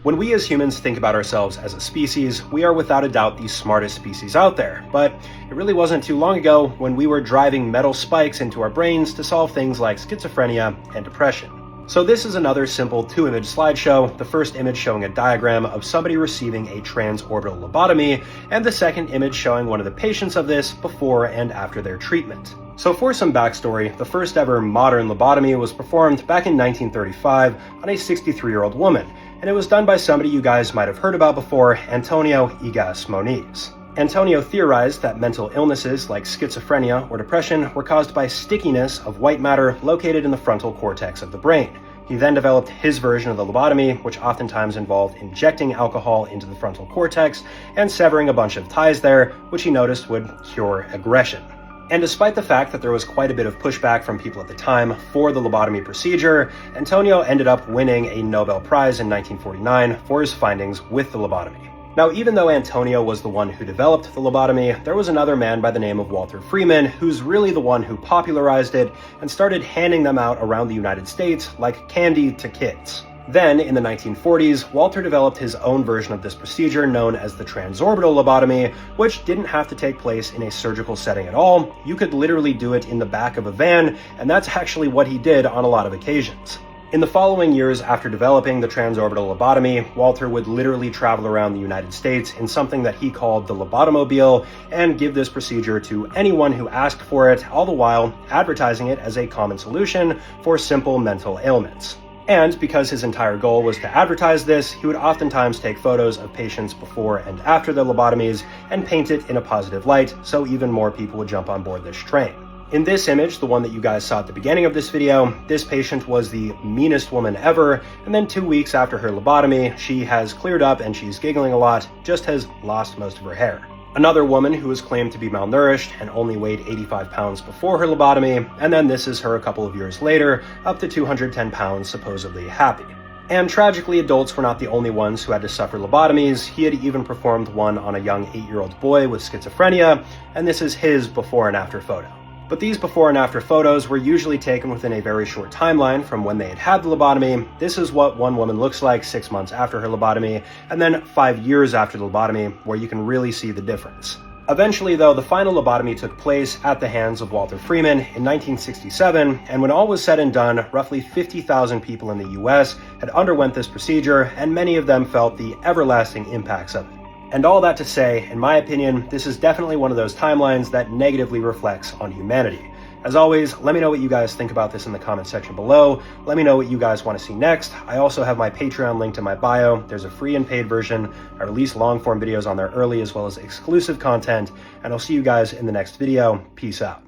When we as humans think about ourselves as a species, we are without a doubt the smartest species out there. But it really wasn't too long ago when we were driving metal spikes into our brains to solve things like schizophrenia and depression. So this is another simple 2-image slideshow, the first image showing a diagram of somebody receiving a transorbital lobotomy, and the second image showing one of the patients of this before and after their treatment. So for some backstory, the first ever modern lobotomy was performed back in 1935 on a 63-year-old woman, and it was done by somebody you guys might have heard about before, Antonio Igas Moniz. Antonio theorized that mental illnesses like schizophrenia or depression were caused by stickiness of white matter located in the frontal cortex of the brain. He then developed his version of the lobotomy, which oftentimes involved injecting alcohol into the frontal cortex and severing a bunch of ties there, which he noticed would cure aggression. And despite the fact that there was quite a bit of pushback from people at the time for the lobotomy procedure, Antonio ended up winning a Nobel Prize in 1949 for his findings with the lobotomy. Now, even though Antonio was the one who developed the lobotomy, there was another man by the name of Walter Freeman who's really the one who popularized it and started handing them out around the United States like candy to kids. Then, in the 1940s, Walter developed his own version of this procedure known as the transorbital lobotomy, which didn't have to take place in a surgical setting at all. You could literally do it in the back of a van, and that's actually what he did on a lot of occasions. In the following years after developing the transorbital lobotomy, Walter would literally travel around the United States in something that he called the lobotomobile and give this procedure to anyone who asked for it, all the while advertising it as a common solution for simple mental ailments. And because his entire goal was to advertise this, he would oftentimes take photos of patients before and after their lobotomies and paint it in a positive light so even more people would jump on board this train. In this image, the one that you guys saw at the beginning of this video, this patient was the meanest woman ever, and then 2 weeks after her lobotomy, she has cleared up and she's giggling a lot, just has lost most of her hair. Another woman who was claimed to be malnourished and only weighed 85 pounds before her lobotomy, and then this is her a couple of years later, up to 210 pounds, supposedly happy. And tragically, adults were not the only ones who had to suffer lobotomies. He had even performed one on a young 8-year-old boy with schizophrenia, and this is his before and after photo. But these before and after photos were usually taken within a very short timeline from when they had had the lobotomy. This is what one woman looks like 6 months after her lobotomy, and then 5 years after the lobotomy, where you can really see the difference. Eventually, though, the final lobotomy took place at the hands of Walter Freeman in 1967, and when all was said and done, roughly 50,000 people in the US had underwent this procedure, and many of them felt the everlasting impacts of it. And all that to say, in my opinion, this is definitely one of those timelines that negatively reflects on humanity. As always, let me know what you guys think about this in the comment section below. Let me know what you guys want to see next. I also have my Patreon linked in my bio. There's a free and paid version. I release long form videos on there early as well as exclusive content, and I'll see you guys in the next video. Peace out.